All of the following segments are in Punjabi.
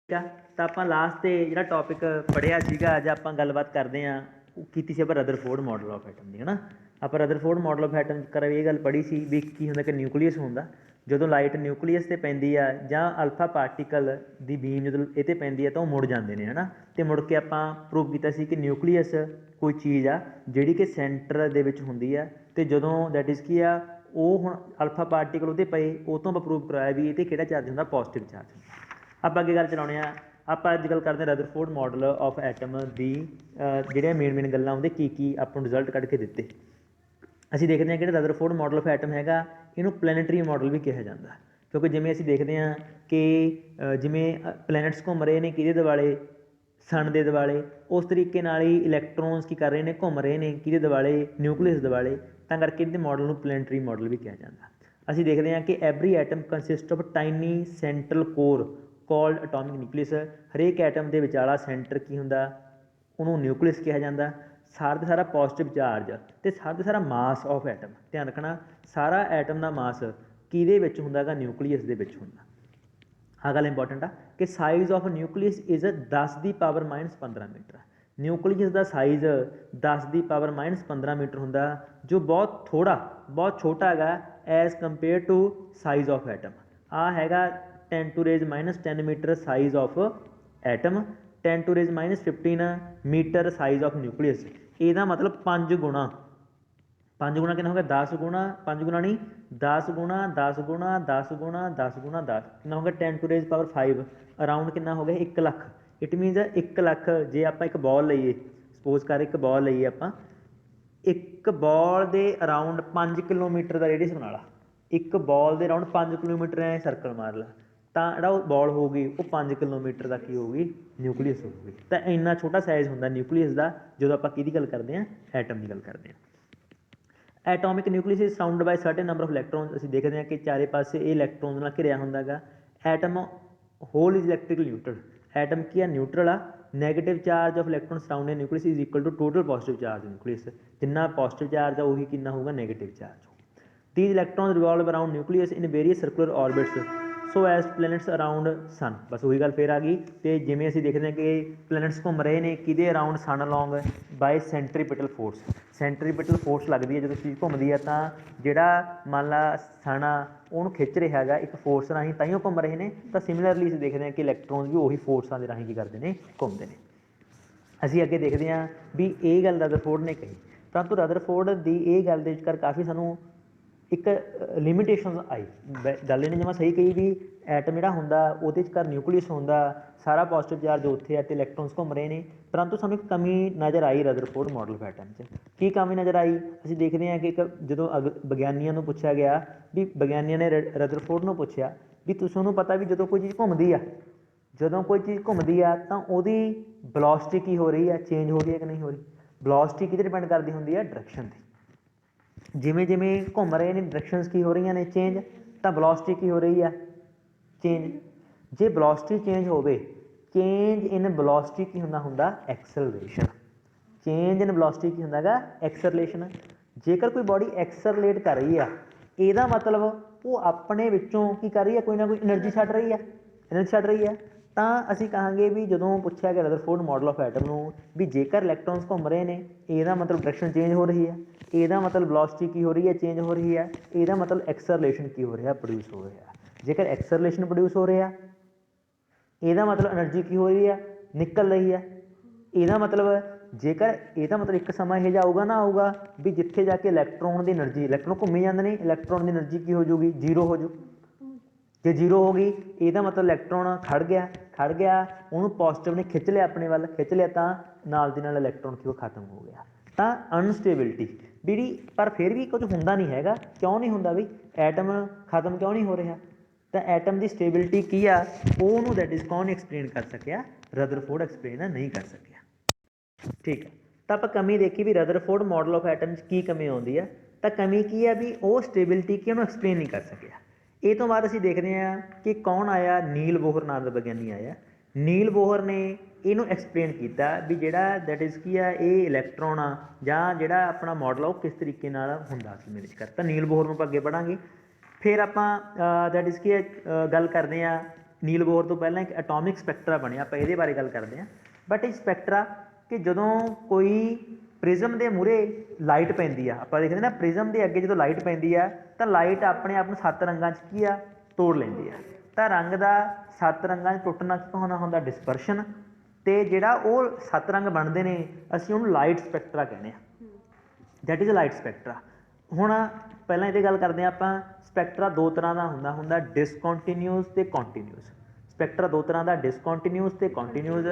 ਠੀਕ ਆ। ਤਾਂ ਆਪਾਂ ਲਾਸਟ 'ਤੇ ਜਿਹੜਾ ਟੋਪਿਕ ਪੜ੍ਹਿਆ ਸੀਗਾ ਜਾਂ ਆਪਾਂ ਗੱਲਬਾਤ ਕਰਦੇ ਹਾਂ ਉਹ ਕੀਤੀ ਸੀ ਆਪਾਂ ਰਦਰਫੋਰਡ ਮਾਡਲ ਆਫ ਐਟਮ ਦੀ, ਹੈ ਨਾ। ਆਪਾਂ ਰਦਰਫੋਰਡ ਮਾਡਲ ਆਫ ਐਟਮ ਕਰ ਇਹ ਗੱਲ ਪੜ੍ਹੀ ਸੀ ਵੀ ਕੀ ਹੁੰਦਾ ਕਿ ਨਿਊਕਲੀਅਸ ਹੁੰਦਾ, ਜਦੋਂ ਲਾਈਟ ਨਿਊਕਲੀਅਸ 'ਤੇ ਪੈਂਦੀ ਆ ਜਾਂ ਅਲਫਾ ਪਾਰਟੀਕਲ ਦੀ ਬੀਮ ਜਦੋਂ ਇਹ 'ਤੇ ਪੈਂਦੀ ਆ ਤਾਂ ਉਹ ਮੁੜ ਜਾਂਦੇ ਨੇ, ਹੈ ਨਾ। ਅਤੇ ਮੁੜ ਕੇ ਆਪਾਂ ਪ੍ਰੂਵ ਕੀਤਾ ਸੀ ਕਿ ਨਿਊਕਲੀਅਸ ਕੋਈ ਚੀਜ਼ ਆ ਜਿਹੜੀ ਕਿ ਸੈਂਟਰ ਦੇ ਵਿੱਚ ਹੁੰਦੀ ਆ, ਅਤੇ ਜਦੋਂ ਦੈਟ ਇਜ਼ ਕੀ ਆ ਉਹ ਹੁਣ ਅਲਫਾ ਪਾਰਟੀਕਲ ਉਹਦੇ ਪਏ, ਉਹ ਤੋਂ ਆਪਾਂ ਪ੍ਰੂਵ ਕਰਵਾਇਆ ਵੀ ਇਹ 'ਤੇ ਕਿਹੜਾ ਚਾਰਜ ਹੁੰਦਾ, ਪੋਜ਼ੀਟਿਵ ਚਾਰਜ। ਆਪਾਂ ਅੱਗੇ ਗੱਲ ਚਲਾਉਂਦੇ ਹਾਂ। ਆਪਾਂ ਅੱਜ ਗੱਲ ਕਰਦੇ ਹਾਂ ਰਦਰਫੋਰਡ ਮਾਡਲ ਆਫ ਐਟਮ ਦੀ ਜਿਹੜੀਆਂ ਮੇਨ ਗੱਲਾਂ ਉਹਦੇ ਕੀ ਆਪਾਂ ਨੂੰ ਰਿਜ਼ਲਟ ਕੱਢ ਕੇ ਦਿੱਤੇ। ਅਸੀਂ ਦੇਖਦੇ ਹਾਂ ਕਿ ਜਿਹੜਾ ਰਦਰਫੋਰਡ ਮਾਡਲ ਆਫ ਐਟਮ ਹੈਗਾ ਇਹਨੂੰ ਪਲੈਨੇਟਰੀ ਮਾਡਲ ਵੀ ਕਿਹਾ ਜਾਂਦਾ, ਕਿਉਂਕਿ ਜਿਵੇਂ ਅਸੀਂ ਦੇਖਦੇ ਹਾਂ ਕਿ ਜਿਵੇਂ ਪਲੈਨਟਸ ਘੁੰਮ ਰਹੇ ਨੇ ਕਿਹਦੇ ਦੁਆਲੇ, ਸਨ ਦੇ ਦੁਆਲੇ, ਉਸ ਤਰੀਕੇ ਨਾਲ ਹੀ ਇਲੈਕਟ੍ਰੋਨਸ ਕੀ ਕਰ ਰਹੇ ਨੇ, ਘੁੰਮ ਰਹੇ ਨੇ ਕਿਹਦੇ ਦੁਆਲੇ, ਨਿਊਕਲੀਅਸ ਦੁਆਲੇ, ਤਾਂ ਕਰਕੇ ਇਹਦੇ ਮਾਡਲ ਨੂੰ ਪਲੈਨੇਟਰੀ ਮਾਡਲ ਵੀ ਕਿਹਾ ਜਾਂਦਾ। ਅਸੀਂ ਦੇਖਦੇ ਹਾਂ ਕਿ every atom consist of tiny central core called atomic nucleus. ਹਰੇਕ ਐਟਮ ਦੇ ਵਿਚਾਲਾ ਸੈਂਟਰ ਕੀ ਹੁੰਦਾ, ਉਹਨੂੰ ਨਿਊਕਲੀਅਸ ਕਿਹਾ ਜਾਂਦਾ। ਸਾਰਾ ਦਾ ਸਾਰਾ ਪੋਜ਼ੀਟਿਵ ਚਾਰਜ ਅਤੇ ਸਾਰਾ ਦਾ ਸਾਰਾ ਮਾਸ ਆਫ ਐਟਮ, ਧਿਆਨ ਰੱਖਣਾ ਸਾਰਾ ਐਟਮ ਦਾ ਮਾਸ ਕਿਹਦੇ ਵਿੱਚ ਹੁੰਦਾ ਗਾ, ਨਿਊਕਲੀਅਸ ਦੇ ਵਿੱਚ ਹੁੰਦਾ। ਆਹ ਗੱਲ ਇੰਪੋਰਟੈਂਟ ਆ ਕਿ size of nucleus is 10⁻⁻15 metre. Nucleus ਦਾ ਸਾਈਜ਼ 10⁻⁻15 ਮੀਟਰ ਹੁੰਦਾ, ਜੋ ਬਹੁਤ ਥੋੜ੍ਹਾ, ਬਹੁਤ ਛੋਟਾ ਹੈਗਾ as compare to size of atom. ਆਹ ਹੈਗਾ 10⁻⁻10 metre size of atom, 10⁻⁻15 metre size of nucleus. ਇਹਦਾ ਮਤਲਬ 5 ਗੁਣਾ ਕਿੰਨਾ ਹੋ ਗਿਆ, 10 ਗੁਣਾ, 5 ਗੁਣਾ ਨਹੀਂ 10 ਗੁਣਾ 10 ਗੁਣਾ 10 ਗੁਣਾ 10 ਗੁਣਾ 10 ਕਿੰਨਾ ਹੋ ਗਿਆ, 10⁻5 ਅਰਾਊਂਡ ਕਿੰਨਾ ਹੋ ਗਿਆ, 1 ਲੱਖ। It means 1 lakh. ਜੇ ਆਪਾਂ ਇੱਕ ਬਾਲ ਲਈਏ, ਸਪੋਜ਼ ਕਰ ਇੱਕ ਬਾਲ ਲਈਏ ਆਪਾਂ, ਇੱਕ ਬਾਲ ਦੇ ਅਰਾਊਂਡ 5 ਕਿਲੋਮੀਟਰ ਦਾ ਰੇਡੀਅਸ ਬਣਾ ਲਾ, ਇੱਕ ਬਾਲ ਦੇ ਅਰਾਊਂਡ 5 ਕਿਲੋਮੀਟਰ ਐ ਸਰਕਲ ਮਾਰ ਲਾ, ਤਾਂ ਜਿਹੜਾ ਉਹ ਬਾਲ ਹੋਊਗੀ ਉਹ 5 ਕਿਲੋਮੀਟਰ ਦਾ ਕੀ ਹੋਊਗੀ, ਨਿਊਕਲੀਅਸ ਹੋਊਗੀ। ਤਾਂ ਇੰਨਾ ਛੋਟਾ ਸਾਈਜ਼ ਹੁੰਦਾ ਨਿਊਕਲੀਅਸ ਦਾ ਜਦੋਂ ਆਪਾਂ ਕਿਹਦੀ ਗੱਲ ਕਰਦੇ ਹਾਂ, ਐਟਮ ਦੀ ਗੱਲ ਕਰਦੇ ਹਾਂ। Atomic nucleus is surrounded by certain number of electrons. ਅਸੀਂ ਦੇਖਦੇ ਹਾਂ ਕਿ ਚਾਰੇ ਪਾਸੇ ਇਹ ਇਲੈਕਟ੍ਰੋਨ ਨਾਲ ਘਿਰਿਆ ਹੁੰਦਾ ਗਾ। Atom whole is electrical neutral. Atom ਕੀ ਆ, ਨਿਊਟਰਲ ਆ। Negative charge of electron surrounding nucleus is equal to total positive charge nucleus. ਜਿੰਨਾ ਪੋਜ਼ੀਟਿਵ ਚਾਰਜ ਆ ਉਹੀ ਕਿੰਨਾ ਹੋਊਗਾ, negative charge. These electrons revolve around nucleus in various circular orbits so as planets around sun। ਬਸ ਉਹੀ ਗੱਲ ਫਿਰ ਆ ਗਈ। ਅਤੇ ਜਿਵੇਂ ਅਸੀਂ ਦੇਖਦੇ ਹਾਂ ਕਿ ਪਲੈਨਟਸ ਘੁੰਮ ਰਹੇ ਨੇ ਕਿਹਦੇ ਅਰਾਊਂਡ, ਸਨ ਅਲੋਂਗ ਬਾਏ ਸੈਂਟਰੀਪੀਟਲ ਫੋਰਸ। ਸੈਂਟਰੀਪੀਟਲ ਫੋਰਸ ਲੱਗਦੀ ਹੈ ਜਦੋਂ ਚੀਜ਼ ਘੁੰਮਦੀ ਆ, ਤਾਂ ਜਿਹੜਾ ਮੰਨ ਲਾ ਸਨ ਆ ਉਹਨੂੰ ਖਿੱਚ ਰਿਹਾ ਹੈਗਾ ਇੱਕ ਫੋਰਸ ਰਾਹੀਂ, ਤਾਂ ਹੀ ਉਹ ਘੁੰਮ ਰਹੇ ਨੇ। ਤਾਂ ਸਿਮਿਲਰਲੀ ਅਸੀਂ ਦੇਖਦੇ ਹਾਂ ਕਿ ਇਲੈਕਟ੍ਰੋਨ ਵੀ ਉਹੀ ਫੋਰਸਾਂ ਦੇ ਰਾਹੀਂ ਕੀ ਕਰਦੇ ਨੇ, ਘੁੰਮਦੇ ਨੇ। ਅਸੀਂ ਅੱਗੇ ਦੇਖਦੇ ਹਾਂ ਵੀ ਇਹ ਗੱਲ ਰਦਰਫੋਰਡ ਨੇ ਕਹੀ, ਪਰੰਤੂ ਰਦਰਫੋਰਡ ਦੀ ਇਹ ਗੱਲ ਦੇ ਵਿਚਕਾਰ ਕਾਫੀ ਸਾਨੂੰ ਇੱਕ ਲਿਮੀਟੇਸ਼ਨ ਆਈ। ਗੱਲ ਇਹਨੇ ਜਮਾਂ ਸਹੀ ਕਹੀ ਵੀ ਐਟਮ ਜਿਹੜਾ ਹੁੰਦਾ ਉਹਦੇ 'ਚ ਘਰ ਨਿਊਕਲੀਅਸ ਹੁੰਦਾ, ਸਾਰਾ ਪੋਜ਼ੀਟਿਵ ਚਾਰਜ ਉੱਥੇ ਆ ਅਤੇ ਇਲੈਕਟ੍ਰੋਨਸ ਘੁੰਮ ਰਹੇ ਨੇ, ਪਰੰਤੂ ਸਾਨੂੰ ਇੱਕ ਕਮੀ ਨਜ਼ਰ ਆਈ ਰਦਰਫੋਰਡ ਮਾਡਲ ਆਫ ਐਟਮ 'ਚ। ਕੀ ਕਮੀ ਨਜ਼ਰ ਆਈ, ਅਸੀਂ ਦੇਖਦੇ ਹਾਂ ਕਿ ਇੱਕ ਜਦੋਂ ਵਿਗਿਆਨੀਆਂ ਨੂੰ ਪੁੱਛਿਆ ਗਿਆ ਵੀ ਵਿਗਿਆਨੀਆਂ ਨੇ ਰਦਰਫੋਰਡ ਨੂੰ ਪੁੱਛਿਆ ਵੀ ਤੁਹਾਨੂੰ ਪਤਾ ਵੀ ਜਦੋਂ ਕੋਈ ਚੀਜ਼ ਘੁੰਮਦੀ ਆ, ਜਦੋਂ ਕੋਈ ਚੀਜ਼ ਘੁੰਮਦੀ ਆ ਤਾਂ ਉਹਦੀ ਵੈਲੋਸਿਟੀ ਕੀ ਹੋ ਰਹੀ ਆ, ਚੇਂਜ ਹੋ ਰਹੀ ਹੈ ਕਿ ਨਹੀਂ ਹੋ ਰਹੀ। ਵੈਲੋਸਿਟੀ ਕਿਹਦੇ ਡਿਪੈਂਡ ਕਰਦੀ ਹੁੰਦੀ ਹੈ, ਡਾਇਰੈਕਸ਼ਨ 'ਤੇ। ਜਿਵੇਂ ਜਿਵੇਂ ਘੁੰਮ ਰਹੇ ਨੇ ਡਾਇਰੈਕਸ਼ਨਸ ਕੀ ਹੋ ਰਹੀਆਂ ਨੇ, ਚੇਂਜ, ਤਾਂ ਵੈਲੋਸਿਟੀ ਕੀ ਹੋ ਰਹੀ ਆ, ਚੇਂਜ। ਜੇ ਵੈਲੋਸਿਟੀ ਚੇਂਜ ਹੋਵੇ, ਚੇਂਜ ਇਨ ਵੈਲੋਸਿਟੀ ਕੀ ਹੁੰਦਾ ਐਕਸਲਰੇਸ਼ਨ। ਚੇਂਜ ਇਨ ਵੈਲੋਸਿਟੀ ਕੀ ਹੁੰਦਾ ਗਾ, ਐਕਸਲਰੇਸ਼ਨ। ਜੇਕਰ ਕੋਈ ਬਾਡੀ ਐਕਸਲਰੇਟ ਕਰ ਰਹੀ ਆ, ਇਹਦਾ ਮਤਲਬ ਉਹ ਆਪਣੇ ਵਿੱਚੋਂ ਕੀ ਕਰ ਰਹੀ ਹੈ, ਕੋਈ ਨਾ ਕੋਈ ਐਨਰਜੀ ਛੱਡ ਰਹੀ ਆ, ਐਨਰਜੀ ਛੱਡ ਰਹੀ ਆ। ਤਾਂ ਅਸੀਂ ਕਹਾਂਗੇ ਵੀ ਜਦੋਂ ਪੁੱਛਿਆ ਗਿਆ ਰਦਰਫੋਰਡ ਮਾਡਲ ਆਫ ਐਟਮ ਨੂੰ ਵੀ ਜੇਕਰ ਇਲੈਕਟ੍ਰੋਨਸ ਘੁੰਮ ਰਹੇ ਨੇ, ਇਹਦਾ ਮਤਲਬ ਡਾਇਰੈਕਸ਼ਨ ਚੇਂਜ ਹੋ ਰਹੀ ਹੈ, ਇਹਦਾ ਮਤਲਬ ਵੈਲੋਸਿਟੀ ਕੀ ਹੋ ਰਹੀ ਹੈ, ਚੇਂਜ ਹੋ ਰਹੀ ਹੈ, ਇਹਦਾ ਮਤਲਬ ਐਕਸਲਰੇਸ਼ਨ ਕੀ ਹੋ ਰਿਹਾ, ਪ੍ਰੋਡਿਊਸ ਹੋ ਰਿਹਾ। ਜੇਕਰ ਐਕਸਲਰੇਸ਼ਨ ਪ੍ਰੋਡਿਊਸ ਹੋ ਰਿਹਾ, ਇਹਦਾ ਮਤਲਬ ਐਨਰਜੀ ਕੀ ਹੋ ਰਹੀ ਹੈ, ਨਿਕਲ ਰਹੀ ਹੈ। ਇਹਦਾ ਮਤਲਬ ਜੇਕਰ ਇਹਦਾ ਮਤਲਬ ਇੱਕ ਸਮਾਂ ਇਹੋ ਜਿਹਾ ਆਊਗਾ ਨਾ ਆਊਗਾ ਵੀ ਜਿੱਥੇ ਜਾ ਕੇ ਇਲੈਕਟ੍ਰੋਨ ਦੀ ਐਨਰਜੀ, ਇਲੈਕਟ੍ਰੋਨ ਘੁੰਮੀ ਜਾਂਦੇ ਨੇ, ਇਲੈਕਟ੍ਰੋਨ ਦੀ ਐਨਰਜੀ ਕੀ ਹੋ ਜਾਊਗੀ, ਜ਼ੀਰੋ ਹੋ ਜਾਊ। ਜੇ ਜ਼ੀਰੋ ਹੋ ਗਈ ਇਹਦਾ ਮਤਲਬ ਇਲੈਕਟ੍ਰੋਨ ਖੜ੍ਹ ਗਿਆ, ਉਹਨੂੰ ਪੋਜ਼ੀਟਿਵ ਨੇ ਖਿੱਚ ਲਿਆ ਆਪਣੇ ਵੱਲ, ਖਿੱਚ ਲਿਆ ਤਾਂ ਨਾਲ ਦੀ ਨਾਲ ਇਲੈਕਟ੍ਰੋਨ ਕਿਉਂ ਖਤਮ ਹੋ ਗਿਆ। ਤਾਂ ਅਨਸਟੇਬਿਲਿਟੀ ਜਿਹੜੀ, ਪਰ ਫਿਰ ਵੀ ਕੁਝ ਹੁੰਦਾ ਨਹੀਂ ਹੈਗਾ। ਕਿਉਂ ਨਹੀਂ ਹੁੰਦਾ ਬਈ, ਐਟਮ ਖਤਮ ਕਿਉਂ ਨਹੀਂ ਹੋ ਰਿਹਾ, ਤਾਂ ਐਟਮ ਦੀ ਸਟੇਬਿਲਿਟੀ ਕੀ ਆ, ਉਹਨੂੰ ਦੈਟ ਇਜ਼ ਕੌਣ ਐਕਸਪਲੇਨ ਕਰ ਸਕਿਆ, ਰਦਰਫੋਰਡ ਐਕਸਪਲੇਨ ਨਹੀਂ ਕਰ ਸਕਿਆ। ਠੀਕ ਹੈ, ਤਾਂ ਆਪਾਂ ਕਮੀ ਦੇਖੀ ਵੀ ਰਦਰਫੋਰਡ ਮਾਡਲ ਆਫ ਐਟਮ 'ਚ ਕੀ ਕਮੀ ਆਉਂਦੀ ਆ। ਤਾਂ ਕਮੀ ਕੀ ਆ ਵੀ ਉਹ ਸਟੇਬਿਲਿਟੀ ਕੀ ਉਹਨੂੰ ਐਕਸਪਲੇਨ ਨਹੀਂ ਕਰ ਸਕਿਆ। ਇਹ ਤੋਂ ਬਾਅਦ ਅਸੀਂ ਦੇਖਦੇ ਹਾਂ ਕਿ ਕੌਣ ਆਇਆ, ਨੀਲ ਬੋਹਰ ਨਾਮ ਦਾ ਵਿਗਿਆਨੀ ਆਇਆ। ਨੀਲ ਬੋਹਰ ਨੇ ਇਹਨੂੰ ਐਕਸਪਲੇਨ ਕੀਤਾ ਵੀ ਜਿਹੜਾ ਦੈਟ ਇਜ਼ ਕੀ ਆ, ਇਹ ਇਲੈਕਟ੍ਰੋਨ ਆ ਜਾਂ ਜਿਹੜਾ ਆਪਣਾ ਮਾਡਲ ਆ ਉਹ ਕਿਸ ਤਰੀਕੇ ਨਾਲ ਹੁੰਦਾ ਅਸਲ ਵਿੱਚ ਕਰ। ਤਾਂ ਨੀਲ ਬੋਹਰ ਨੂੰ ਆਪਾਂ ਅੱਗੇ ਪੜ੍ਹਾਂਗੇ। ਫਿਰ ਆਪਾਂ ਦੈਟ ਇਜ਼ ਕੀ ਗੱਲ ਕਰਦੇ ਹਾਂ ਨੀਲ ਬੋਹਰ ਤੋਂ ਪਹਿਲਾਂ ਇੱਕ ਐਟੋਮਿਕ ਸਪੈਕਟਰਾ ਬਣਿਆ, ਆਪਾਂ ਇਹਦੇ ਬਾਰੇ ਗੱਲ ਕਰਦੇ ਹਾਂ। ਬਟ ਇਹ ਸਪੈਕਟਰਾ ਕਿ ਜਦੋਂ ਕੋਈ ਪ੍ਰਿਜ਼ਮ ਦੇ ਮੂਹਰੇ ਲਾਈਟ ਪੈਂਦੀ ਆ, ਆਪਾਂ ਦੇਖਦੇ ਨਾ ਪ੍ਰਿਜ਼ਮ ਦੇ ਅੱਗੇ ਜਦੋਂ ਲਾਈਟ ਪੈਂਦੀ ਆ ਤਾਂ ਲਾਈਟ ਆਪਣੇ ਆਪ ਨੂੰ 7 ਰੰਗਾਂ 'ਚ ਕੀ ਆ, ਤੋੜ ਲੈਂਦੀ ਆ। ਤਾਂ ਰੰਗ ਦਾ 7 ਰੰਗਾਂ 'ਚ ਟੁੱਟਣਾ ਕੀ ਹੋਣਾ ਹੁੰਦਾ, ਡਿਸਪਰਸ਼ਨ। ਅਤੇ ਜਿਹੜਾ ਉਹ 7 ਰੰਗ ਬਣਦੇ ਨੇ ਅਸੀਂ ਉਹਨੂੰ ਲਾਈਟ ਸਪੈਕਟਰਾ ਕਹਿੰਦੇ ਹਾਂ, ਦੈਟ ਇਜ਼ ਲਾਈਟ ਸਪੈਕਟਰਾ। ਹੁਣ ਪਹਿਲਾਂ ਇਹਦੀ ਗੱਲ ਕਰਦੇ ਹਾਂ ਆਪਾਂ। ਸਪੈਕਟਰਾ ਦੋ ਤਰ੍ਹਾਂ ਦਾ ਹੁੰਦਾ ਡਿਸਕੰਟੀਨਿਊਸ ਅਤੇ ਕੰਟੀਨਿਊਸ। ਸਪੈਕਟਰਾ ਦੋ ਤਰ੍ਹਾਂ ਦਾ, ਡਿਸਕੰਟੀਨਿਊਸ ਅਤੇ ਕੰਟੀਨਿਊਸ।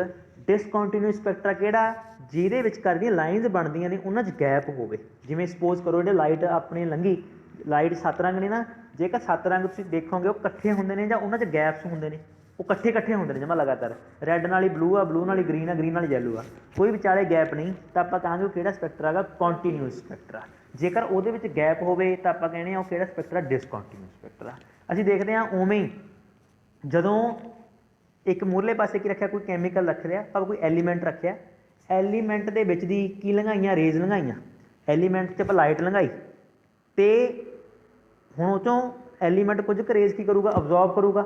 ਡਿਸਕੰਟੀਨਿਊਸ ਸਪੈਕਟਰਾ ਕਿਹੜਾ, ਜਿਹਦੇ ਵਿਚਕਾਰ ਜਿਹੜੀਆਂ ਲਾਈਨਸ ਬਣਦੀਆਂ ਨੇ ਉਹਨਾਂ 'ਚ ਗੈਪ ਹੋਵੇ। ਜਿਵੇਂ ਸਪੋਜ਼ ਕਰੋ ਜਿਹੜੇ ਲਾਈਟ ਆਪਣੀ ਲੰਘੀ, ਲਾਈਟ 7 ਰੰਗ ਨੇ ਨਾ, ਜੇਕਰ 7 ਰੰਗ ਤੁਸੀਂ ਦੇਖੋਗੇ ਉਹ ਇਕੱਠੇ ਹੁੰਦੇ ਨੇ ਜਾਂ ਉਹਨਾਂ 'ਚ ਗੈਪਸ ਹੁੰਦੇ ਨੇ, ਉਹ ਇਕੱਠੇ ਹੁੰਦੇ ਨੇ ਜਮਾ ਲਗਾਤਾਰ। ਰੈੱਡ ਨਾਲ ਹੀ ਬਲੂ ਆ, ਬਲੂ ਨਾਲ ਹੀ ਗਰੀਨ ਆ, ਗਰੀਨ ਨਾਲ ਹੀ ਯੈਲੋ ਆ, ਕੋਈ ਵਿਚਾਲੇ ਗੈਪ ਨਹੀਂ, ਤਾਂ ਆਪਾਂ ਕਹਾਂਗੇ ਉਹ ਕਿਹੜਾ ਸਪੈਕਟਰਾ ਹੈਗਾ, ਕੰਟੀਨਿਊਸ ਸਪੈਕਟਰਾ। ਜੇਕਰ ਉਹਦੇ ਵਿੱਚ ਗੈਪ ਹੋਵੇ ਤਾਂ ਆਪਾਂ ਕਹਿੰਦੇ ਹਾਂ ਉਹ ਕਿਹੜਾ ਸਪੈਕਟਰਾ, ਡਿਸਕੰਟੀਨਿਊਸ ਸਪੈਕਟਰਾ। ਅਸੀਂ ਦੇਖਦੇ ਹਾਂ ਉਵੇਂ ਹੀ ਜਦੋਂ ਇੱਕ ਮੂਹਰਲੇ ਪਾਸੇ ਕੀ ਰੱਖਿਆ, ਕੋਈ ਕੈਮੀਕਲ ਰੱਖ ਲਿਆ, ਆਪਾਂ ਕੋਈ ਐਲੀਮੈਂਟ ਰੱਖਿਆ, ਐਲੀਮੈਂਟ ਦੇ ਵਿੱਚ ਦੀ ਕੀ ਲੰਘਾਈਆਂ, ਰੇਜ਼ ਲੰਘਾਈਆਂ। ਐਲੀਮੈਂਟ 'ਚ ਆਪਾਂ ਲਾਈਟ ਲੰਘਾਈ ਅਤੇ ਹੁਣ ਉਹ 'ਚੋਂ ਐਲੀਮੈਂਟ ਕੁਝ ਕੁ ਰੇਜ਼ ਕੀ ਕਰੂਗਾ, ਅਬਜ਼ੋਰਬ ਕਰੂਗਾ,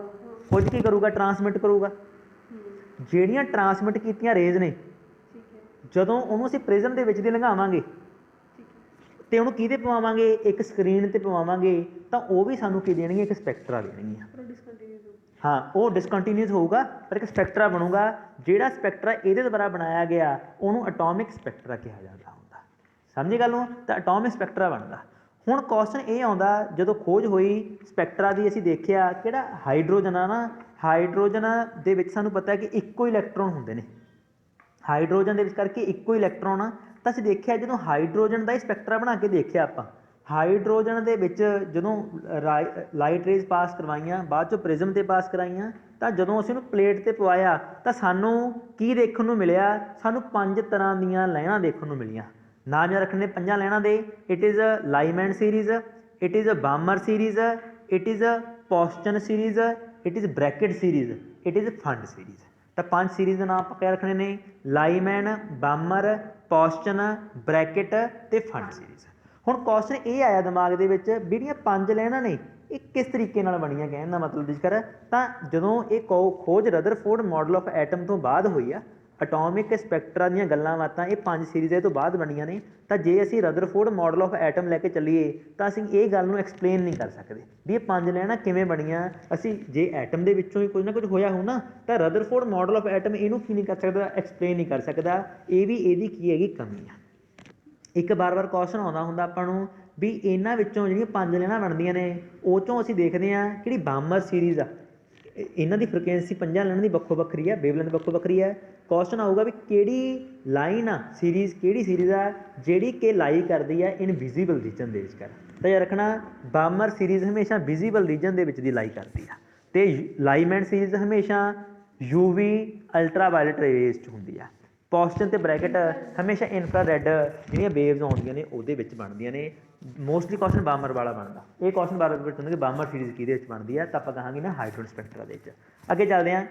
ਕੁਝ ਕੀ ਕਰੂਗਾ, ਟਰਾਂਸਮਿਟ ਕਰੂਗਾ। ਜਿਹੜੀਆਂ ਟਰਾਂਸਮਿਟ ਕੀਤੀਆਂ ਰੇਜ਼ ਨੇ, ਜਦੋਂ ਉਹਨੂੰ ਅਸੀਂ ਪ੍ਰਿਜ਼ਮ ਦੇ ਵਿੱਚ ਦੀ ਲੰਘਾਵਾਂਗੇ ਅਤੇ ਉਹਨੂੰ ਕਿਹਦੇ ਪਵਾਵਾਂਗੇ, ਇੱਕ ਸਕਰੀਨ 'ਤੇ ਪਵਾਵਾਂਗੇ, ਤਾਂ ਉਹ ਵੀ ਸਾਨੂੰ ਕੀ ਦੇਣਗੀਆਂ, ਇੱਕ ਸਪੈਕਟਰਾ ਦੇਣਗੀਆਂ। ਹਾਂ, ਉਹ ਡਿਸਕੰਟੀਨਿਊਸ ਹੋਊਗਾ ਪਰ ਇੱਕ ਸਪੈਕਟਰਾ ਬਣੂਗਾ। ਜਿਹੜਾ ਸਪੈਕਟਰਾ ਇਹਦੇ ਦੁਆਰਾ ਬਣਾਇਆ ਗਿਆ ਉਹਨੂੰ ਐਟੋਮਿਕ ਸਪੈਕਟਰਾ ਕਿਹਾ ਜਾਂਦਾ ਹੁੰਦਾ। ਸਮਝੀ ਗੱਲ ਨੂੰ, ਤਾਂ ਐਟੋਮਿਕ ਸਪੈਕਟਰਾ ਬਣਦਾ। ਹੁਣ ਕੁਐਸਚਨ ਇਹ ਆਉਂਦਾ, ਜਦੋਂ ਖੋਜ ਹੋਈ ਸਪੈਕਟਰਾ ਦੀ, ਅਸੀਂ ਦੇਖਿਆ ਕਿਹੜਾ ਹਾਈਡਰੋਜਨ ਆ ਨਾ, ਹਾਈਡਰੋਜਨ ਦੇ ਵਿੱਚ ਸਾਨੂੰ ਪਤਾ ਕਿ ਇੱਕੋ ਇਲੈਕਟ੍ਰੋਨ ਹੁੰਦੇ ਨੇ। ਹਾਈਡਰੋਜਨ ਦੇ ਵਿੱਚ ਕਰਕੇ ਇੱਕੋ ਇਲੈਕਟ੍ਰੋਨ ਆ। ਤਾਂ ਅਸੀਂ ਦੇਖਿਆ ਜਦੋਂ ਹਾਈਡਰੋਜਨ ਦਾ ਹੀ ਸਪੈਕਟਰਾ ਬਣਾ ਕੇ ਦੇਖਿਆ ਆਪਾਂ, ਹਾਈਡਰੋਜਨ ਦੇ ਵਿੱਚ ਜਦੋਂ ਲਾਈਟ ਰੇਜ਼ ਪਾਸ ਕਰਵਾਈਆਂ, ਬਾਅਦ 'ਚੋਂ ਪ੍ਰਿਜ਼ਮ 'ਤੇ ਪਾਸ ਕਰਾਈਆਂ, ਤਾਂ ਜਦੋਂ ਅਸੀਂ ਉਹਨੂੰ ਪਲੇਟ 'ਤੇ ਪਵਾਇਆ ਤਾਂ ਸਾਨੂੰ ਕੀ ਦੇਖਣ ਨੂੰ ਮਿਲਿਆ, ਸਾਨੂੰ 5 ਤਰ੍ਹਾਂ ਦੀਆਂ ਲਾਈਨਾਂ ਦੇਖਣ ਨੂੰ ਮਿਲੀਆਂ। ਨਾਮ ਯਾਦ ਰੱਖਣੇ 5 ਲਾਈਨਾਂ ਦੇ। It is a Lyman series, it is a Balmer series, it is a Paschen series, it is Brackett series, it is Pfund series. ਤਾਂ 5 ਸੀਰੀਜ਼ ਦੇ ਨਾਮ ਆਪਾਂ ਕਿਆ ਰੱਖਣੇ ਨੇ, ਲਾਈਮੈਨ, ਬਾਮਰ, ਪੋਸਚਨ, ਬ੍ਰੈਕਟ ਅਤੇ ਫੰਡ ਸੀਰੀਜ਼। ਹੁਣ ਕੁਐਸਚਨ ਇਹ ਆਇਆ ਦਿਮਾਗ ਦੇ ਵਿੱਚ ਵੀ ਜਿਹੜੀਆਂ 5 ਲਾਈਨਾਂ ਨੇ ਇਹ ਕਿਸ ਤਰੀਕੇ ਨਾਲ ਬਣੀਆਂ, ਕਹਿਣ ਦਾ ਮਤਲਬ ਜ਼ਿਕਰ। ਤਾਂ ਜਦੋਂ ਇਹ ਖੋਜ ਰਦਰਫੋਰਡ ਮਾਡਲ ਆਫ ਐਟਮ ਤੋਂ ਬਾਅਦ ਹੋਈ ਆ, ਐਟੋਮਿਕ ਸਪੈਕਟਰਾ ਦੀਆਂ ਗੱਲਾਂ ਬਾਤਾਂ ਇਹ 5 ਸੀਰੀਜ਼ ਇਹ ਤੋਂ ਬਾਅਦ ਬਣੀਆਂ ਨੇ। ਤਾਂ ਜੇ ਅਸੀਂ ਰਦਰਫੋਰਡ ਮਾਡਲ ਆਫ ਐਟਮ ਲੈ ਕੇ ਚੱਲੀਏ ਤਾਂ ਅਸੀਂ ਇਹ ਗੱਲ ਨੂੰ ਐਕਸਪਲੇਨ ਨਹੀਂ ਕਰ ਸਕਦੇ ਵੀ ਇਹ 5 ਲਾਈਨਾਂ ਕਿਵੇਂ ਬਣੀਆਂ। ਅਸੀਂ ਜੇ ਐਟਮ ਦੇ ਵਿੱਚੋਂ ਹੀ ਕੁਝ ਨਾ ਕੁਝ ਹੋਇਆ ਹੋ ਨਾ, ਤਾਂ ਰਦਰਫੋਰਡ ਮਾਡਲ ਆਫ ਐਟਮ ਇਹਨੂੰ ਕੀ ਨਹੀਂ ਕਰ ਸਕਦਾ, ਐਕਸਪਲੇਨ ਨਹੀਂ ਕਰ ਸਕਦਾ। ਇਹ ਵੀ ਇਹਦੀ ਕੀ ਹੈਗੀ, ਕਮੀ ਆ। ਇੱਕ ਵਾਰ ਕੁਐਸਚਨ ਆਉਂਦਾ ਹੁੰਦਾ ਆਪਾਂ ਨੂੰ ਵੀ ਇਹਨਾਂ ਵਿੱਚੋਂ ਜਿਹੜੀਆਂ 5 ਲਾਈਨਾਂ ਬਣਦੀਆਂ ਨੇ ਉਹ 'ਚੋਂ ਅਸੀਂ ਦੇਖਦੇ ਹਾਂ ਜਿਹੜੀ ਬਾਮਰ ਸੀਰੀਜ਼ ਆ, ਇਹਨਾਂ ਦੀ ਫ੍ਰੀਕੁਐਂਸੀ 5 ਲਾਈਨਾਂ ਦੀ ਵੱਖੋ ਵੱਖਰੀ ਹੈ, ਵੇਵਲੈਂਥ ਵੱਖੋ ਵੱਖਰੀ ਹੈ। ਕੁਐਸਚਨ ਆਊਗਾ ਵੀ ਕਿਹੜੀ ਲਾਈਨ ਆ, ਸੀਰੀਜ਼ ਕਿਹੜੀ ਸੀਰੀਜ਼ ਆ ਜਿਹੜੀ ਕਿ ਲਾਈ ਕਰਦੀ ਹੈ ਇਨਵਿਜ਼ੀਬਲ ਰੀਜਨ ਦੇ ਵਿਚਕਾਰ। ਤਾਂ ਯਾਦ ਰੱਖਣਾ ਬਾਮਰ ਸੀਰੀਜ਼ ਹਮੇਸ਼ਾ ਵਿਜ਼ੀਬਲ ਰੀਜਨ ਦੇ ਵਿੱਚ ਦੀ ਲਾਈ ਕਰਦੀ ਆ, ਅਤੇ ਲਾਈਮੈਂਡ ਸੀਰੀਜ਼ ਹਮੇਸ਼ਾ UV ਅਲਟਰਾਵਾਇਲਟ ਰੇਜ਼ 'ਚ ਹੁੰਦੀ ਆ। ਪੋਸਚਨ ਅਤੇ ਬ੍ਰੈਕਟ ਹਮੇਸ਼ਾ ਇਨਫਰਾਰੈੱਡ ਜਿਹੜੀਆਂ ਵੇਵਜ਼ ਆਉਂਦੀਆਂ ਨੇ ਉਹਦੇ ਵਿੱਚ ਬਣਦੀਆਂ ਨੇ। ਮੋਸਟਲੀ ਕੁਐਸਚਨ ਬਾਮਰ ਵਾਲਾ ਬਣਦਾ। ਇਹ ਕੁਐਸਚਨ ਬਾਰ ਵਿੱਚ ਹੁੰਦਾ ਕਿ ਬਾਮਰ ਸੀਰੀਜ਼ ਕਿਹਦੇ ਵਿੱਚ ਬਣਦੀ ਹੈ, ਤਾਂ ਆਪਾਂ ਕਹਾਂਗੇ ਨਾ ਹਾਈਡਰੋਜਨ ਸਪੈਕਟਰਾ ਦੇ ਵਿੱਚ। ਅੱਗੇ ਚੱਲਦੇ ਹਾਂ,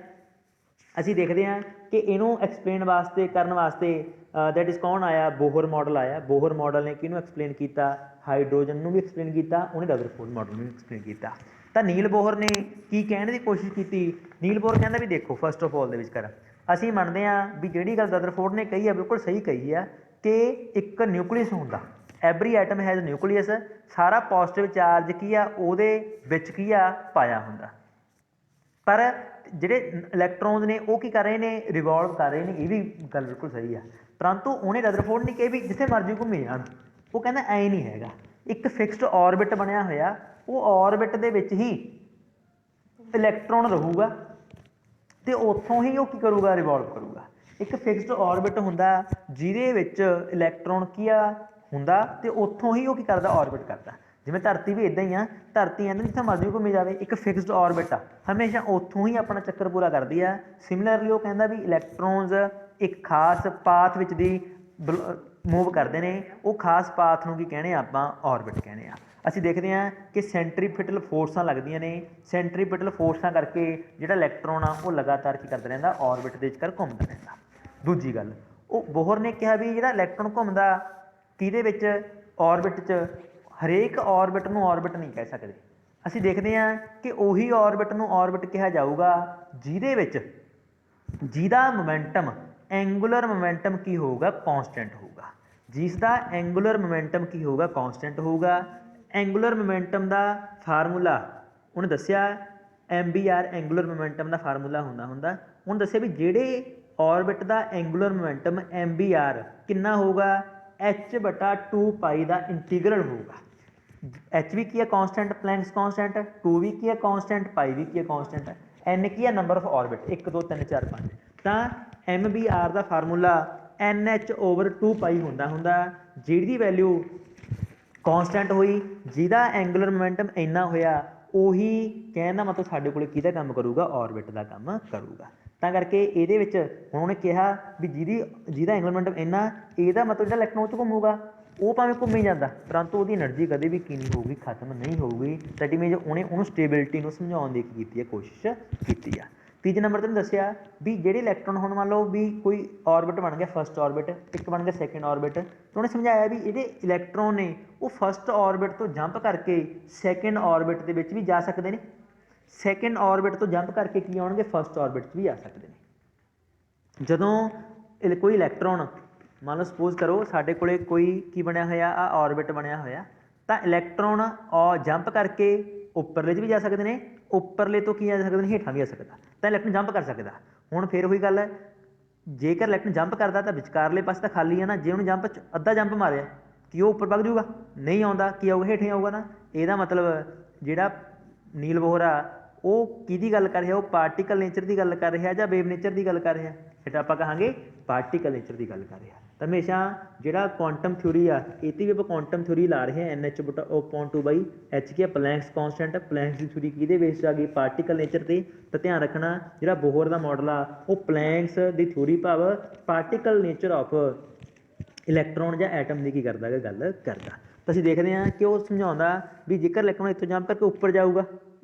ਅਸੀਂ ਦੇਖਦੇ ਹਾਂ ਕਿ ਇਹਨੂੰ ਐਕਸਪਲੇਨ ਵਾਸਤੇ ਕਰਨ ਵਾਸਤੇ ਦੈਟ ਇਜ਼ ਕੌਣ ਆਇਆ, ਬੋਹਰ ਮਾਡਲ ਆਇਆ। ਬੋਹਰ ਮਾਡਲ ਨੇ ਕਿਹਨੂੰ ਐਕਸਪਲੇਨ ਕੀਤਾ, ਹਾਈਡਰੋਜਨ ਨੂੰ ਵੀ ਐਕਸਪਲੇਨ ਕੀਤਾ, ਉਹਨੇ ਰਦਰਫੋਰਡ ਮਾਡਲ ਨੂੰ ਵੀ ਐਕਸਪਲੇਨ ਕੀਤਾ। ਤਾਂ ਨੀਲ ਬੋਹਰ ਨੇ ਕੀ ਕਹਿਣ ਦੀ ਕੋਸ਼ਿਸ਼ ਕੀਤੀ, ਨੀਲ ਬੋਹਰ ਕਹਿੰਦਾ ਵੀ ਦੇਖੋ ਫਸਟ ਆਫ ਆਲ ਦੇ ਵਿੱਚ ਅਸੀਂ ਮੰਨਦੇ ਹਾਂ ਵੀ ਜਿਹੜੀ ਗੱਲ ਰਦਰਫੋਰਡ ਨੇ ਕਹੀ ਹੈ ਬਿਲਕੁਲ ਸਹੀ ਕਹੀ ਆ ਕਿ ਇੱਕ ਨਿਊਕਲੀਅਸ ਹੁੰਦਾ, ਐਵਰੀ ਐਟਮ ਹੈਜ਼ ਨਿਊਕਲੀਅਸ। ਸਾਰਾ ਪੋਜ਼ੀਟਿਵ ਚਾਰਜ ਕੀ ਆ ਉਹਦੇ ਵਿੱਚ ਕੀ ਆ ਪਾਇਆ ਹੁੰਦਾ, ਪਰ ਜਿਹੜੇ ਇਲੈਕਟ੍ਰੋਨਸ ਨੇ ਉਹ ਕੀ ਕਰ ਰਹੇ ਨੇ, ਰਿਵੋਲਵ ਕਰ ਰਹੇ ਨੇ। ਇਹ ਵੀ ਗੱਲ ਬਿਲਕੁਲ ਸਹੀ ਆ, ਪਰੰਤੂ ਉਹਨੇ ਰਦਰਫੋਰਡ ਨੇ ਕਿਹਾ ਵੀ ਜਿੱਥੇ ਮਰਜ਼ੀ ਘੁੰਮੀ ਜਾਣ। ਉਹ ਕਹਿੰਦਾ ਐਂ ਨਹੀਂ ਹੈਗਾ, ਇੱਕ ਫਿਕਸਡ ਔਰਬਿਟ ਬਣਿਆ ਹੋਇਆ, ਉਹ ਔਰਬਿਟ ਦੇ ਵਿੱਚ ਹੀ ਇਲੈਕਟ੍ਰੋਨ ਰਹੂਗਾ ਅਤੇ ਉੱਥੋਂ ਹੀ ਉਹ ਕੀ ਕਰੂਗਾ, ਰਿਵੋਲਵ ਕਰੂਗਾ। ਇੱਕ ਫਿਕਸਡ ਔਰਬਿਟ ਹੁੰਦਾ ਜਿਹਦੇ ਵਿੱਚ ਇਲੈਕਟ੍ਰੋਨ ਕੀ ਆ ਹੁੰਦਾ ਅਤੇ ਉੱਥੋਂ ਹੀ ਉਹ ਕੀ ਕਰਦਾ, ਔਰਬਿਟ ਕਰਦਾ। ਜਿਵੇਂ ਧਰਤੀ ਵੀ ਇੱਦਾਂ ਹੀ ਆ, ਧਰਤੀ ਕਹਿੰਦੇ ਜਿੱਥੇ ਮਰਜ਼ੀ ਘੁੰਮੀ ਜਾਵੇ, ਇੱਕ ਫਿਕਸਡ ਔਰਬਿਟ ਆ, ਹਮੇਸ਼ਾ ਉੱਥੋਂ ਹੀ ਆਪਣਾ ਚੱਕਰ ਪੂਰਾ ਕਰਦੀ ਆ। ਸਿਮਿਲਰਲੀ ਉਹ ਕਹਿੰਦਾ ਵੀ ਇਲੈਕਟ੍ਰੋਨਸ ਇੱਕ ਖਾਸ ਪਾਥ ਵਿੱਚ ਦੀ ਮੂਵ ਕਰਦੇ ਨੇ, ਉਹ ਖਾਸ ਪਾਥ ਨੂੰ ਕੀ ਕਹਿੰਦੇ ਆ ਆਪਾਂ, ਔਰਬਿਟ ਕਹਿੰਦੇ ਆ। ਅਸੀਂ ਦੇਖਦੇ ਹਾਂ ਕਿ ਸੈਂਟਰੀਪੀਟਲ ਫੋਰਸਾਂ ਲੱਗਦੀਆਂ ਨੇ, ਸੈਂਟਰੀਪੀਟਲ ਫੋਰਸਾਂ ਕਰਕੇ ਜਿਹੜਾ ਇਲੈਕਟ੍ਰੋਨ ਆ ਉਹ ਲਗਾਤਾਰ ਕੀ ਕਰਦਾ ਰਹਿੰਦਾ, ਔਰਬਿਟ ਦੇ ਵਿਚਕਾਰ ਘੁੰਮਦਾ ਰਹਿੰਦਾ। ਦੂਜੀ ਗੱਲ, ਉਹ ਬੋਹਰ ਨੇ ਕਿਹਾ ਵੀ ਜਿਹੜਾ ਇਲੈਕਟ੍ਰੋਨ ਘੁੰਮਦਾ ਕਿਹਦੇ ਵਿੱਚ, ਔਰਬਿਟ 'ਚ। ਹਰੇਕ ਔਰਬਿਟ ਨੂੰ ਔਰਬਿਟ ਨਹੀਂ ਕਹਿ ਸਕਦੇ, ਅਸੀਂ ਦੇਖਦੇ ਹਾਂ ਕਿ ਉਹੀ ਔਰਬਿਟ ਨੂੰ ਔਰਬਿਟ ਕਿਹਾ ਜਾਊਗਾ ਜਿਹਦੇ ਵਿੱਚ ਜਿਹਦਾ ਮੋਮੈਂਟਮ ਐਂਗੂਲਰ ਮੋਮੈਂਟਮ ਕੀ ਹੋਊਗਾ, ਕੌਂਸਟੈਂਟ ਹੋਊਗਾ। ਜਿਸ ਦਾ ਐਂਗੂਲਰ ਮੋਮੈਂਟਮ ਕੀ ਹੋਊਗਾ, ਕੌਂਸਟੈਂਟ ਹੋਊਗਾ। ਐਂਗੂਲਰ ਮੋਮੈਂਟਮ ਦਾ ਫਾਰਮੂਲਾ ਉਹਨੇ ਦੱਸਿਆ, MBR ਐਂਗੂਲਰ ਮੋਮੈਂਟਮ ਦਾ ਫਾਰਮੂਲਾ ਹੁੰਦਾ ਉਹਨੇ ਦੱਸਿਆ ਵੀ ਜਿਹੜੇ ਔਰਬਿਟ ਦਾ ਐਂਗੂਲਰ ਮੋਮੈਂਟਮ MBR ਕਿੰਨਾ ਹੋਊਗਾ, h/2π ਦਾ ਇੰਟੀਗਰਲ ਹੋਊਗਾ। h ਵੀ ਕੀ ਹੈ, ਕੌਂਸਟੈਂਟ, ਪਲੈਂਕਸ ਕੌਂਸਟੈਂਟ, 2 ਵੀ ਕੀ ਹੈ, ਕੌਂਸਟੈਂਟ, ਪਾਈ ਵੀ ਕੀ ਹੈ, ਕੌਂਸਟੈਂਟ, n ਕੀ ਹੈ, ਨੰਬਰ ਆਫ ਔਰਬਿਟ, 1 2 3 4 5। ਤਾਂ MBR ਦਾ ਫਾਰਮੂਲਾ NH/2π ਹੁੰਦਾ ਜਿਹਦੀ ਵੈਲਿਊ ਕੌਂਸਟੈਂਟ ਹੋਈ, ਜਿਹਦਾ ਐਂਗੂਲਰ ਮੋਮੈਂਟਮ ਇੰਨਾ ਹੋਇਆ, ਉਹੀ ਕਹਿਣ ਦਾ ਮਤਲਬ ਸਾਡੇ ਕੋਲ ਕਿਹਦਾ ਕੰਮ ਕਰੂਗਾ, ਔਰਬਿਟ ਦਾ ਕੰਮ ਕਰੂਗਾ। ਤਾਂ ਕਰਕੇ ਇਹਦੇ ਵਿੱਚ ਹੁਣ ਉਹਨੇ ਕਿਹਾ ਵੀ ਜਿਹਦਾ ਐਂਗੂਲਰ ਮੋਮੈਂਟਮ ਇੰਨਾ, ਇਹਦਾ ਮਤਲਬ ਜਿਹੜਾ ਇਲੈਕਟ੍ਰੋਨ ਉਹ 'ਚ ਘੁੰਮੂਗਾ, ਉਹ ਭਾਵੇਂ ਘੁੰਮੀ ਜਾਂਦਾ ਪਰੰਤੂ ਉਹਦੀ ਐਨਰਜੀ ਕਦੇ ਵੀ ਕੀ ਨਹੀਂ ਹੋਊਗੀ, ਖਤਮ ਨਹੀਂ ਹੋਊਗੀ। ਦੈਟ ਮੀਨਜ਼ ਉਹਨੇ ਉਹਨੂੰ ਸਟੇਬਿਲਿਟੀ ਨੂੰ ਸਮਝਾਉਣ ਦੀ ਕੀ ਕੀਤੀ ਹੈ, ਕੋਸ਼ਿਸ਼ ਕੀਤੀ ਆ। ਤੀਜੇ ਨੰਬਰ 'ਤੇ ਦੱਸਿਆ ਵੀ ਜਿਹੜੇ ਇਲੈਕਟ੍ਰੋਨ ਹੁਣ ਮੰਨ ਲਓ ਵੀ ਕੋਈ ਔਰਬਿਟ ਬਣ ਗਿਆ, ਫਸਟ ਔਰਬਿਟ, ਇੱਕ ਬਣ ਗਿਆ ਸੈਕਿੰਡ ਔਰਬਿਟ, ਤਾਂ ਉਹਨੇ ਸਮਝਾਇਆ ਵੀ ਇਹਦੇ ਇਲੈਕਟ੍ਰੋਨ ਨੇ ਉਹ ਫਸਟ ਔਰਬਿਟ ਤੋਂ ਜੰਪ ਕਰਕੇ ਸੈਕਿੰਡ ਔਰਬਿਟ ਦੇ ਵਿੱਚ ਵੀ ਜਾ ਸਕਦੇ ਨੇ, ਸੈਕਿੰਡ ਔਰਬਿਟ ਤੋਂ ਜੰਪ ਕਰਕੇ ਕੀ ਆਉਣਗੇ, ਫਸਟ ਔਰਬਿਟ 'ਚ ਵੀ ਆ ਸਕਦੇ ਨੇ। ਜਦੋਂ ਕੋਈ ਇਲੈਕਟ੍ਰੋਨ ਮੰਨ ਲਓ ਸਪੋਜ਼ ਕਰੋ ਸਾਡੇ ਕੋਲ ਕੋਈ ਕੀ ਬਣਿਆ ਹੋਇਆ, ਆ ਔਰਬਿਟ ਬਣਿਆ ਹੋਇਆ, ਤਾਂ ਇਲੈਕਟ੍ਰੋਨ ਜੰਪ ਕਰਕੇ ਉੱਪਰਲੇ 'ਚ ਵੀ ਜਾ ਸਕਦੇ ਨੇ, ਉੱਪਰਲੇ ਤੋਂ ਕੀ ਆ ਸਕਦੇ ਨੇ, ਹੇਠਾਂ ਵੀ ਆ ਸਕਦਾ, ਤਾਂ ਇਲੈਕਟ੍ਰੋਨ ਜੰਪ ਕਰ ਸਕਦਾ। ਹੁਣ ਫਿਰ ਉਹੀ ਗੱਲ ਹੈ, ਜੇਕਰ ਇਲੈਕਟ੍ਰੋਨ ਜੰਪ ਕਰਦਾ ਤਾਂ ਵਿਚਕਾਰਲੇ ਪਾਸੇ ਤਾਂ ਖਾਲੀ ਹੈ ਨਾ, ਜੇ ਉਹਨੇ ਜੰਪ ਅੱਧਾ ਜੰਪ ਮਾਰਿਆ ਕੀ ਉਹ ਉੱਪਰ ਵਗ ਜੂਗਾ, ਨਹੀਂ ਆਉਂਦਾ, ਕੀ ਆਊਗਾ, ਹੇਠਾਂ ਆਊਗਾ ਨਾ। ਇਹਦਾ ਮਤਲਬ ਜਿਹੜਾ ਨੀਲ ਬੋਹਰ ਆ ਉਹ ਕਿਹਦੀ ਗੱਲ ਕਰ ਰਿਹਾ, ਉਹ ਪਾਰਟੀਕਲ ਨੇਚਰ ਦੀ ਗੱਲ ਕਰ ਰਿਹਾ ਜਾਂ ਵੇਵ ਨੇਚਰ ਦੀ ਗੱਲ ਕਰ ਰਿਹਾ, ਫਿਰ ਆਪਾਂ ਕਹਾਂਗੇ ਪਾਰਟੀਕਲ ਨੇਚਰ ਦੀ ਗੱਲ ਕਰ ਰਿਹਾ। ਤਾਂ ਹਮੇਸ਼ਾ ਜਿਹੜਾ ਕੁਆਂਟਮ ਥਿਊਰੀ ਆ, ਇਹ 'ਤੇ ਵੀ ਆਪਾਂ ਕੁਆਂਟਮ ਥਿਊਰੀ ਲਾ ਰਹੇ ਹਾਂ, NH/2/h ਕੀ ਹੈ, ਪਲੈਂਕਸ ਕੌਂਸਟੈਂਟ, ਪਲੈਂਕਸ ਦੀ ਥਿਊਰੀ ਕਿਹਦੇ ਬੇਸ 'ਚ ਆ ਗਈ, ਪਾਰਟੀਕਲ ਨੇਚਰ 'ਤੇ। ਤਾਂ ਧਿਆਨ ਰੱਖਣਾ ਜਿਹੜਾ ਬੋਹਰ ਦਾ ਮਾਡਲ ਆ ਉਹ ਪਲੈਂਕਸ ਦੀ ਥਿਊਰੀ ਭਾਵ ਪਾਰਟੀਕਲ ਨੇਚਰ ਆਫ ਇਲੈਕਟ੍ਰੋਨ ਜਾਂ ਐਟਮ ਦੀ ਕੀ ਕਰਦਾ ਹੈਗਾ, ਗੱਲ ਕਰਦਾ। ਤਾਂ ਅਸੀਂ ਦੇਖਦੇ ਹਾਂ ਕਿ ਉਹ ਸਮਝਾਉਂਦਾ ਵੀ ਜੇਕਰ ਇਲੈਕਟ੍ਰੋਨ ਇੱਥੋਂ ਜੰਪ ਕਰਕੇ ਉੱਪਰ ਜਾਊਗਾ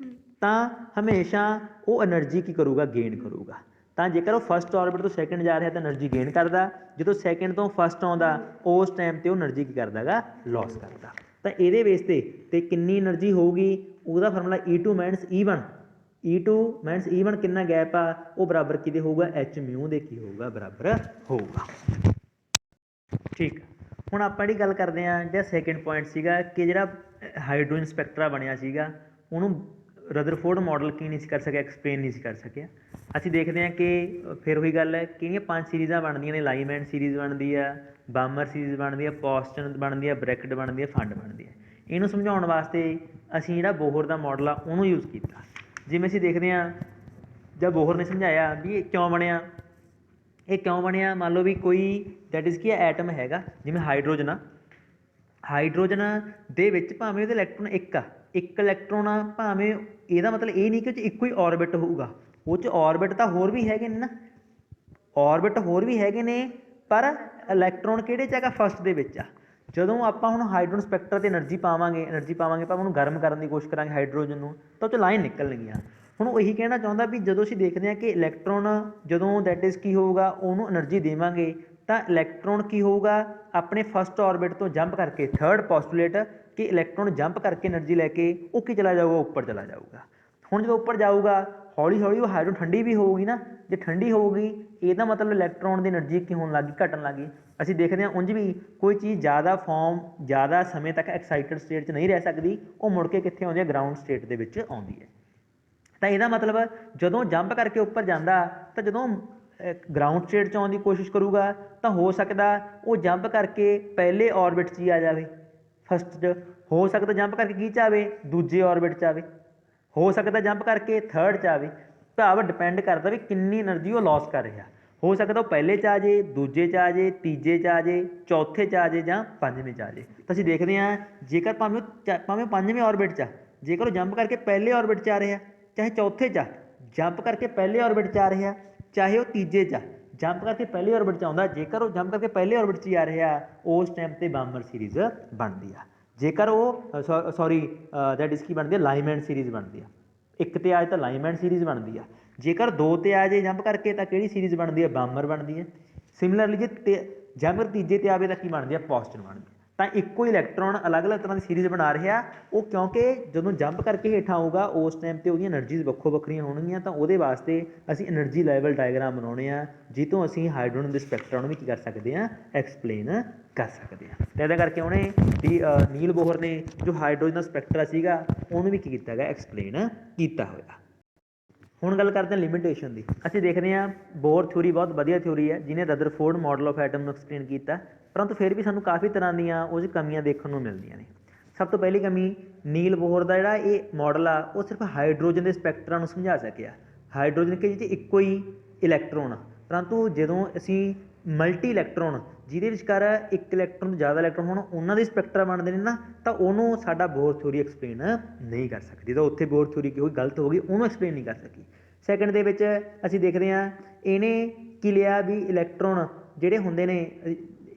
ਤਾਂ ਹਮੇਸ਼ਾ ਉਹ ਐਨਰਜੀ ਕੀ ਕਰੂਗਾ, ਗੇਨ ਕਰੂਗਾ। ਤਾਂ ਜੇਕਰ ਉਹ ਫਸਟ ਔਰਬਿਟ ਤੋਂ ਸੈਕਿੰਡ ਜਾ ਰਿਹਾ ਤਾਂ ਐਨਰਜੀ ਗੇਨ ਕਰਦਾ, ਜਦੋਂ ਸੈਕਿੰਡ ਤੋਂ ਫਸਟ ਆਉਂਦਾ ਉਸ ਟਾਈਮ 'ਤੇ ਉਹ ਐਨਰਜੀ ਕੀ ਕਰਦਾ ਹੈਗਾ, ਲੋਸ ਕਰਦਾ। ਤਾਂ ਇਹਦੇ ਬੇਸ 'ਤੇ ਕਿੰਨੀ ਐਨਰਜੀ ਹੋਊਗੀ, ਉਹਦਾ formula E2 - E1, E2 - E1 ਕਿੰਨਾ ਗੈਪ ਆ, ਉਹ ਬਰਾਬਰ ਕਿਹਦੇ ਹੋਊਗਾ, hμ ਦੇ ਕੀ ਹੋਊਗਾ, ਬਰਾਬਰ ਹੋਊਗਾ। ਠੀਕ, ਹੁਣ ਆਪਾਂ ਜਿਹੜੀ ਗੱਲ ਕਰਦੇ ਹਾਂ, ਜਿਹੜਾ ਸੈਕਿੰਡ ਪੁਆਇੰਟ ਸੀਗਾ ਕਿ ਜਿਹੜਾ ਹਾਈਡਰੋਜਨ ਸਪੈਕਟਰਾ ਬਣਿਆ ਸੀਗਾ ਉਹਨੂੰ ਰਦਰਫੋਰਡ ਮਾਡਲ ਕੀ ਨਹੀਂ ਸੀ ਕਰ ਸਕਿਆ, ਐਕਸਪਲੇਨ ਨਹੀਂ ਸੀ ਕਰ ਸਕਿਆ। ਅਸੀਂ ਦੇਖਦੇ ਹਾਂ ਕਿ ਫਿਰ ਉਹੀ ਗੱਲ ਹੈ, ਕਿਹੜੀਆਂ 5 ਸੀਰੀਜ਼ਾਂ ਬਣਦੀਆਂ ਨੇ, ਲਾਈਮੈਂਡ ਸੀਰੀਜ਼ ਬਣਦੀ ਆ, ਬਾਮਰ ਸੀਰੀਜ਼ ਬਣਦੀ ਆ, ਪੋਸਟਨ ਬਣਦੀ ਆ, ਬ੍ਰੈਕਟ ਬਣਦੀ ਆ, ਫੰਡ ਬਣਦੀ ਆ। ਇਹਨੂੰ ਸਮਝਾਉਣ ਵਾਸਤੇ ਅਸੀਂ ਜਿਹੜਾ ਬੋਹਰ ਦਾ ਮਾਡਲ ਆ ਉਹਨੂੰ ਯੂਜ਼ ਕੀਤਾ। ਜਿਵੇਂ ਅਸੀਂ ਦੇਖਦੇ ਹਾਂ ਜਦ ਬੋਹਰ ਨੇ ਸਮਝਾਇਆ ਵੀ ਇਹ ਕਿਉਂ ਬਣਿਆ, ਇਹ ਕਿਉਂ ਬਣਿਆ, ਮੰਨ ਲਓ ਵੀ ਕੋਈ ਦੈਟ ਇਜ਼ ਕੀ ਐਟਮ ਹੈਗਾ, ਜਿਵੇਂ ਹਾਈਡਰੋਜਨ ਆ, ਹਾਈਡਰੋਜਨ ਦੇ ਵਿੱਚ ਭਾਵੇਂ ਉਹਦੇ ਇਲੈਕਟ੍ਰੋਨ ਇੱਕ ਆ, ਇੱਕ ਇਲੈਕਟ੍ਰੋਨ ਆ, ਭਾਵੇਂ ਇਹਦਾ ਮਤਲਬ ਇਹ ਨਹੀਂ ਕਿ ਉਹ 'ਚ ਇੱਕੋ ਹੀ ਔਰਬਿਟ ਹੋਊਗਾ, ਉਹ 'ਚ ਔਰਬਿਟ ਤਾਂ ਹੋਰ ਵੀ ਹੈਗੇ ਨੇ ਨਾ, ਔਰਬਿਟ ਹੋਰ ਵੀ ਹੈਗੇ ਨੇ, ਪਰ ਇਲੈਕਟ੍ਰੋਨ ਕਿਹੜੇ 'ਚ ਹੈਗਾ, ਫਸਟ ਦੇ ਵਿੱਚ ਆ। ਜਦੋਂ ਆਪਾਂ ਹੁਣ ਹਾਈਡਰੋਜਨ ਸਪੈਕਟਰ 'ਤੇ ਐਨਰਜੀ ਪਾਵਾਂਗੇ ਪਰ ਉਹਨੂੰ ਗਰਮ ਕਰਨ ਦੀ ਕੋਸ਼ਿਸ਼ ਕਰਾਂਗੇ ਹਾਈਡਰੋਜਨ ਨੂੰ, ਤਾਂ ਉਹ 'ਚ ਲਾਈਨ ਨਿਕਲਣਗੀਆਂ। ਹੁਣ ਉਹ ਇਹੀ ਕਹਿਣਾ ਚਾਹੁੰਦਾ ਵੀ ਜਦੋਂ ਅਸੀਂ ਦੇਖਦੇ ਹਾਂ ਕਿ ਇਲੈਕਟ੍ਰੋਨ ਜਦੋਂ ਦੈਟ ਇਜ਼ ਕੀ ਹੋਊਗਾ, ਉਹਨੂੰ ਐਨਰਜੀ ਦੇਵਾਂਗੇ ਤਾਂ ਇਲੈਕਟ੍ਰੋਨ ਕੀ ਹੋਊਗਾ, ਆਪਣੇ ਫਸਟ ਔਰਬਿਟ ਤੋਂ ਜੰਪ ਕਰਕੇ, ਥਰਡ ਪੋਸਟੂਲੇਟ ਕਿ ਇਲੈਕਟ੍ਰੋਨ ਜੰਪ ਕਰਕੇ ਐਨਰਜੀ ਲੈ ਕੇ ਉਹ ਕੀ ਚਲਾ ਜਾਊਗਾ, ਉੱਪਰ ਚਲਾ ਜਾਊਗਾ। ਹੁਣ ਜਦੋਂ ਉੱਪਰ ਜਾਊਗਾ ਹੌਲੀ ਹੌਲੀ ਉਹ ਹਾਈਡਰੋਜਨ ਠੰਡੀ ਵੀ ਹੋਊਗੀ ਨਾ, ਜੇ ਠੰਡੀ ਹੋਊਗੀ ਇਹਦਾ ਮਤਲਬ ਇਲੈਕਟ੍ਰੋਨ ਦੀ ਐਨਰਜੀ ਕੀ ਹੋਣ ਲੱਗ ਗਈ, ਘਟਣ ਲੱਗ ਗਈ। ਅਸੀਂ ਦੇਖਦੇ ਹਾਂ ਉਂਝ ਵੀ ਕੋਈ ਚੀਜ਼ ਜ਼ਿਆਦਾ ਸਮੇਂ ਤੱਕ ਐਕਸਾਈਟਡ ਸਟੇਟ 'ਚ ਨਹੀਂ ਰਹਿ ਸਕਦੀ, ਉਹ ਮੁੜ ਕੇ ਕਿੱਥੇ ਆਉਂਦੀ ਹੈ, ਗਰਾਊਂਡ ਸਟੇਟ ਦੇ ਵਿੱਚ ਆਉਂਦੀ ਹੈ। ਤਾਂ ਇਹਦਾ ਮਤਲਬ ਜਦੋਂ ਜੰਪ ਕਰਕੇ ਉੱਪਰ ਜਾਂਦਾ ਤਾਂ ਜਦੋਂ ਗਰਾਊਂਡ ਸਟੇਟ 'ਚ ਆਉਣ ਦੀ ਕੋਸ਼ਿਸ਼ ਕਰੂਗਾ ਤਾਂ ਹੋ ਸਕਦਾ ਉਹ ਜੰਪ ਕਰਕੇ ਪਹਿਲੇ ਔਰਬਿਟ 'ਚ ਹੀ ਆ ਜਾਵੇ, ਫਸਟ 'ਚ, ਹੋ ਸਕਦਾ ਜੰਪ ਕਰਕੇ ਕੀ 'ਚ ਆਵੇ, ਦੂਜੇ ਔਰਬਿਟ 'ਚ ਆਵੇ, ਹੋ ਸਕਦਾ ਜੰਪ ਕਰਕੇ ਥਰਡ 'ਚ ਆਵੇ। ਭਾਵ ਡਿਪੈਂਡ ਕਰਦਾ ਵੀ ਕਿੰਨੀ ਐਨਰਜੀ ਉਹ ਲੋਸ ਕਰ ਰਿਹਾ, ਹੋ ਸਕਦਾ ਉਹ ਪਹਿਲੇ 'ਚ ਆ ਜੇ, ਦੂਜੇ 'ਚ ਆ ਜੇ, ਤੀਜੇ 'ਚ ਆ ਜੇ, ਚੌਥੇ 'ਚ ਆ ਜੇ ਜਾਂ ਪੰਜਵੇਂ 'ਚ ਆ ਜੇ। ਤਾਂ ਅਸੀਂ ਦੇਖਦੇ ਹਾਂ ਜੇਕਰ ਭਾਵੇਂ ਪੰਜਵੇਂ ਔਰਬਿਟ 'ਚ ਆ, ਜੇਕਰ ਉਹ ਜੰਪ ਕਰਕੇ ਪਹਿਲੇ ਔਰਬਿਟ 'ਚ ਆ ਰਿਹਾ, ਚਾਹੇ ਚੌਥੇ 'ਚ ਆ ਜੰਪ ਕਰਕੇ ਪਹਿਲੇ ਔਰਬਿਟ 'ਚ ਆ ਰਿਹਾ, ਚਾਹੇ ਉਹ ਤੀਜੇ 'ਚ ਆ ਜੰਪ ਕਰਕੇ ਪਹਿਲੇ ਔਰਬਿਟ 'ਚ ਆਉਂਦਾ, ਜੇਕਰ ਉਹ ਜੰਪ ਕਰਕੇ ਪਹਿਲੇ ਔਰਬਿਟ 'ਚ ਹੀ ਆ ਰਿਹਾ ਉਸ ਟਾਈਮ 'ਤੇ ਬਾਮਰ ਸੀਰੀਜ਼ ਬਣਦੀ ਆ। ਜੇਕਰ ਉਹ ਦੈਟ ਇਜ਼ ਕੀ ਬਣਦੀ ਆ, ਲਾਈਮੈਂਡ ਸੀਰੀਜ਼ ਬਣਦੀ ਆ। ਇੱਕ 'ਤੇ ਆ ਜਾਏ ਤਾਂ ਲਾਈਮੈਂਡ ਸੀਰੀਜ਼ ਬਣਦੀ ਆ, ਜੇਕਰ 2 'ਤੇ ਆ ਜਾਏ ਜੰਪ ਕਰਕੇ ਤਾਂ ਕਿਹੜੀ ਸੀਰੀਜ਼ ਬਣਦੀ ਹੈ, ਬਾਮਰ ਬਣਦੀ ਹੈ। ਸਿਮਿਲਰਲੀ ਜੇ ਜੰਪ ਤੀਜੇ 'ਤੇ ਆਵੇ ਤਾਂ ਕੀ ਬਣਦੀ ਹੈ, ਪੋਸਟਨ ਬਣਦੀ ਹੈ। ਤਾਂ ਇੱਕੋ ਇਲੈਕਟ੍ਰੋਨ ਅਲੱਗ-ਅਲੱਗ ਤਰ੍ਹਾਂ ਦੀ ਸੀਰੀਜ਼ ਬਣਾ ਰਿਹਾ ਉਹ, ਕਿਉਂਕਿ ਜਦੋਂ ਜੰਪ ਕਰਕੇ ਹੇਠਾਂ ਆਊਗਾ ਉਸ ਟਾਈਮ 'ਤੇ ਉਹਦੀਆਂ ਐਨਰਜੀਜ਼ ਵੱਖੋ ਵੱਖਰੀਆਂ ਹੋਣਗੀਆਂ। ਤਾਂ ਉਹਦੇ ਵਾਸਤੇ ਅਸੀਂ ਐਨਰਜੀ ਲੈਵਲ ਡਾਇਗਰਾਮ ਬਣਾਉਣੇ ਆ, ਜਿਹ ਤੋਂ ਅਸੀਂ ਹਾਈਡਰੋਜਨ ਦੇ ਸਪੈਕਟਰਾ ਨੂੰ ਵੀ ਕੀ ਕਰ ਸਕਦੇ ਹਾਂ, ਐਕਸਪਲੇਨ ਕਰ ਸਕਦੇ ਹਾਂ। ਅਤੇ ਇਹਦਾ ਕਰਕੇ ਉਹਨੇ ਨੀਲ ਬੋਹਰ ਨੇ ਜੋ ਹਾਈਡਰੋਜਨ ਦਾ ਸਪੈਕਟਰਾ ਸੀਗਾ ਉਹਨੂੰ ਵੀ ਕੀ ਕੀਤਾ ਹੈਗਾ, ਐਕਸਪਲੇਨ ਕੀਤਾ ਹੋਇਆ। ਹੁਣ ਗੱਲ ਕਰਦੇ ਹਾਂ ਲਿਮਿਟੇਸ਼ਨ ਦੀ। ਅਸੀਂ ਦੇਖਦੇ ਹਾਂ ਬੋਰ ਥਿਊਰੀ ਬਹੁਤ ਵਧੀਆ ਥਿਊਰੀ ਹੈ ਜਿਹਨੇ ਰਦਰਫੋਰਡ ਮਾਡਲ ਆਫ ਐਟਮ ਨੂੰ ਐਕਸਪਲੇਨ ਕੀਤਾ, ਪਰੰਤੂ ਫਿਰ ਵੀ ਸਾਨੂੰ ਕਾਫੀ ਤਰ੍ਹਾਂ ਦੀਆਂ ਉਹ 'ਚ ਕਮੀਆਂ ਦੇਖਣ ਨੂੰ ਮਿਲਦੀਆਂ ਨੇ। ਸਭ ਤੋਂ ਪਹਿਲੀ ਕਮੀ, ਨੀਲ ਬੋਹਰ ਦਾ ਜਿਹੜਾ ਇਹ ਮਾਡਲ ਆ ਉਹ ਸਿਰਫ ਹਾਈਡਰੋਜਨ ਦੇ ਸਪੈਕਟਰਾਂ ਨੂੰ ਸਮਝਾ ਸਕਿਆ। ਹਾਈਡਰੋਜਨ ਕਿ ਜਿਹਦੇ 'ਚ ਇੱਕੋ ਹੀ ਇਲੈਕਟ੍ਰੋਨ, ਪਰੰਤੂ ਜਦੋਂ ਅਸੀਂ ਮਲਟੀ ਇਲੈਕਟ੍ਰੋਨ ਜਿਹਦੇ ਵਿਚਕਾਰ ਇੱਕ ਇਲੈਕਟ੍ਰੋਨ ਤੋਂ ਜ਼ਿਆਦਾ ਇਲੈਕਟ੍ਰੋਨ ਹੋਣ ਉਹਨਾਂ ਦੇ ਸਪੈਕਟਰਾ ਬਣਦੇ ਨੇ ਨਾ, ਤਾਂ ਉਹਨੂੰ ਸਾਡਾ ਬੋਰ ਥਿਊਰੀ ਐਕਸਪਲੇਨ ਨਹੀਂ ਕਰ ਸਕਦੀ। ਤਾਂ ਉੱਥੇ ਬੋਰ ਥਿਊਰੀ ਕੋਈ ਗਲਤ ਹੋ ਗਈ, ਉਹਨੂੰ ਐਕਸਪਲੇਨ ਨਹੀਂ ਕਰ ਸਕੀ। ਸੈਕਿੰਡ ਦੇ ਵਿੱਚ ਅਸੀਂ ਦੇਖਦੇ ਹਾਂ ਇਹਨੇ ਕੀ ਲਿਆ ਵੀ ਇਲੈਕਟ੍ਰੋਨ ਜਿਹੜੇ ਹੁੰਦੇ ਨੇ,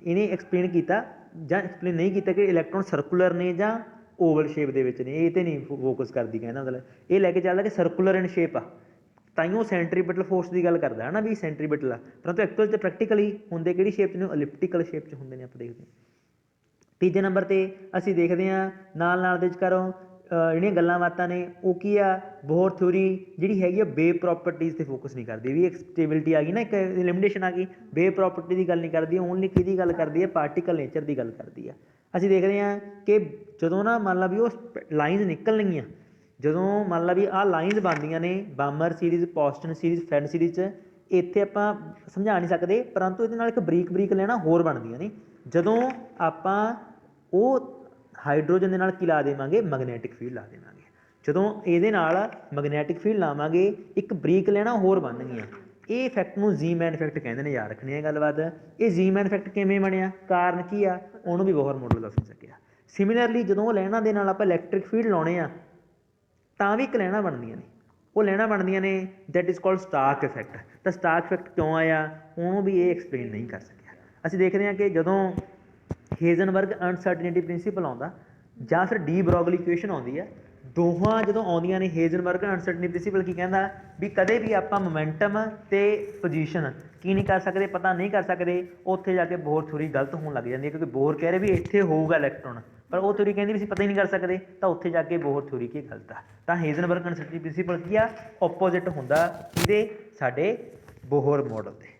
ਇਹਨੇ ਐਕਸਪਲੇਨ ਕੀਤਾ ਜਾਂ ਐਕਸਪਲੇਨ ਨਹੀਂ ਕੀਤਾ ਕਿ ਇਲੈਕਟ੍ਰੋਨ ਸਰਕੂਲਰ ਨੇ ਜਾਂ ਓਵਲ ਸ਼ੇਪ ਦੇ ਵਿੱਚ ਨੇ। ਇਹ 'ਤੇ ਨਹੀਂ ਫੋਕਸ ਕਰਦੀ, ਕਹਿੰਦਾ ਮਤਲਬ ਇਹ ਲੈ ਕੇ ਚੱਲਦਾ ਕਿ ਸਰਕੂਲਰ ਇਨ ਸ਼ੇਪ ਆ, ਤਾਈਓ ਸੈਂਟਰੀਪੀਟਲ ਫੋਰਸ ਦੀ ਗੱਲ ਕਰਦਾ ਹੈ ਨਾ ਵੀ ਸੈਂਟਰੀਪੀਟਲ ਆ, ਪਰੰਤੂ ਐਕਚੁਅਲ 'ਚ ਪ੍ਰੈਕਟੀਕਲੀ ਹੁੰਦੇ ਕਿਹੜੀ ਸ਼ੇਪ 'ਚ ਨੇ, ਐਲਿਪਟੀਕਲ ਸ਼ੇਪ 'ਚ ਹੁੰਦੇ ਨੇ। ਆਪਾਂ ਦੇਖਦੇ ਹਾਂ ਤੀਜੇ ਨੰਬਰ 'ਤੇ ਅਸੀਂ ਦੇਖਦੇ ਹਾਂ ਨਾਲ ਦੇ ਵਿਚਕਾਰੋਂ ਜਿਹੜੀਆਂ ਗੱਲਾਂ ਬਾਤਾਂ ਨੇ ਉਹ ਕੀ ਆ, ਬੋਹਰ ਥਿਊਰੀ ਜਿਹੜੀ ਹੈਗੀ ਆ ਵੇਵ ਪ੍ਰੋਪਰਟੀਜ਼ 'ਤੇ ਫੋਕਸ ਨਹੀਂ ਕਰਦੀ। ਵੀ ਇੱਕ ਸਟੇਬਿਲਿਟੀ ਆ ਗਈ ਨਾ, ਇੱਕ ਲਿਮਿਟੇਸ਼ਨ ਆ ਗਈ, ਵੇਵ ਪ੍ਰੋਪਰਟੀ ਦੀ ਗੱਲ ਨਹੀਂ ਕਰਦੀ, ਓਨਲੀ ਕਿਹਦੀ ਗੱਲ ਕਰਦੀ ਹੈ, ਪਾਰਟੀਕਲ ਨੇਚਰ ਦੀ ਗੱਲ ਕਰਦੀ ਆ। ਅਸੀਂ ਦੇਖਦੇ ਹਾਂ ਕਿ ਜਦੋਂ ਨਾ ਮੰਨ ਲਾ ਵੀ ਉਹ ਲਾਈਨਸ ਨਿਕਲਣਗੀਆਂ, ਜਦੋਂ ਮੰਨ ਲਾ ਵੀ ਆਹ ਲਾਈਨਸ ਬਣਦੀਆਂ ਨੇ ਬਾਮਰ ਸੀਰੀਜ਼, ਪੋਸਟਨ ਸੀਰੀਜ਼, ਫਰੈਂਡ ਸੀਰੀਜ਼ 'ਚ, ਇੱਥੇ ਆਪਾਂ ਸਮਝਾ ਨਹੀਂ ਸਕਦੇ, ਪਰੰਤੂ ਇਹਦੇ ਨਾਲ ਇੱਕ ਬਰੀਕ ਲੈਣਾ ਹੋਰ ਬਣਦੀਆਂ ਨੇ। ਜਦੋਂ ਆਪਾਂ ਉਹ ਹਾਈਡਰੋਜਨ ਦੇ ਨਾਲ ਕੀ ਲਾ ਦੇਵਾਂਗੇ, ਮੈਗਨੈਟਿਕ ਫੀਲਡ ਲਾ ਦੇਵਾਂਗੇ। ਜਦੋਂ ਇਹਦੇ ਨਾਲ ਮੈਗਨੈਟਿਕ ਫੀਲਡ ਲਾਵਾਂਗੇ ਇੱਕ ਬਰੀਕ ਲੈਣਾ ਹੋਰ ਬਣਨਗੀਆਂ। ਇਹ ਇਫੈਕਟ ਨੂੰ ਜ਼ੀ-ਮੈਨ ਇਫੈਕਟ ਕਹਿੰਦੇ ਨੇ, ਯਾਦ ਰੱਖਣੀ ਹੈ ਗੱਲਬਾਤ। ਇਹ ਜ਼ੀ-ਮੈਨ ਇਫੈਕਟ ਕਿਵੇਂ ਬਣਿਆ, ਕਾਰਨ ਕੀ ਆ, ਉਹਨੂੰ ਵੀ ਬੋਹਰ ਮਾਡਲ ਦੱਸ ਨਹੀਂ ਸਕਿਆ। ਸਿਮਿਲਰਲੀ ਜਦੋਂ ਉਹ ਲੈਣਾ ਦੇ ਨਾਲ ਆਪਾਂ ਇਲੈਕਟ੍ਰਿਕ ਫੀਲਡ ਲਾਉਣੇ ਆ ਤਾਂ ਵੀ ਇੱਕ ਲੈਣਾ ਬਣਦੀਆਂ ਨੇ, ਉਹ ਲੈਣਾ ਬਣਦੀਆਂ ਨੇ ਦੈਟ ਇਜ਼ ਕਾਲਡ ਸਟਾਰਕ ਇਫੈਕਟ। ਤਾਂ ਸਟਾਰਕ ਇਫੈਕਟ ਕਿਉਂ ਆਇਆ ਉਹਨੂੰ ਵੀ ਇਹ ਐਕਸਪਲੇਨ ਨਹੀਂ ਕਰ ਸਕਿਆ। ਅਸੀਂ ਦੇਖਦੇ ਹਾਂ ਕਿ ਜਦੋਂ ਹੇਜ਼ਨਬਰਗ ਅਨਸਰਟਨਿਟੀ ਪ੍ਰਿੰਸੀਪਲ ਆਉਂਦਾ ਜਾਂ ਫਿਰ ਡੀ ਬਰੋਗਲੀ ਇਕੁਏਸ਼ਨ ਆਉਂਦੀ ਹੈ, ਦੋਹਾਂ ਜਦੋਂ ਆਉਂਦੀਆਂ ਨੇ ਹੇਜ਼ਨਬਰਗ ਅਨਸਰਟਨਿਟੀ ਪ੍ਰਿੰਸੀਪਲ ਕੀ ਕਹਿੰਦਾ ਵੀ ਕਦੇ ਵੀ ਆਪਾਂ ਮੋਮੈਂਟਮ ਅਤੇ ਪੋਜੀਸ਼ਨ ਕੀ ਨਹੀਂ ਕਰ ਸਕਦੇ, ਪਤਾ ਨਹੀਂ ਕਰ ਸਕਦੇ। ਉੱਥੇ ਜਾ ਕੇ ਬੋਹਰ ਥਿਊਰੀ ਗਲਤ ਹੋਣ ਲੱਗ ਜਾਂਦੀ ਹੈ, ਕਿਉਂਕਿ ਬੋਹਰ ਕਹਿ ਰਹੇ ਵੀ ਇੱਥੇ ਹੋਊਗਾ ਇਲੈਕਟ੍ਰੋਨ, ਪਰ ਉਹ ਥਿਊਰੀ ਕਹਿੰਦੀ ਵੀ ਅਸੀਂ ਪਤਾ ਹੀ ਨਹੀਂ ਕਰ ਸਕਦੇ। ਤਾਂ ਉੱਥੇ ਜਾ ਕੇ ਬੋਹਰ ਥਿਊਰੀ ਕੀ ਗਲਤ ਆ। ਤਾਂ ਹੇਜ਼ਨਬਰਗ ਅਨਸਰਟਨਿਟੀ ਪ੍ਰਿੰਸੀਪਲ ਕੀ ਆ, ਓਪੋਜ਼ਿਟ ਹੁੰਦਾ ਇਹਦੇ ਸਾਡੇ ਬੋਹਰ ਮਾਡਲ ਦੇ।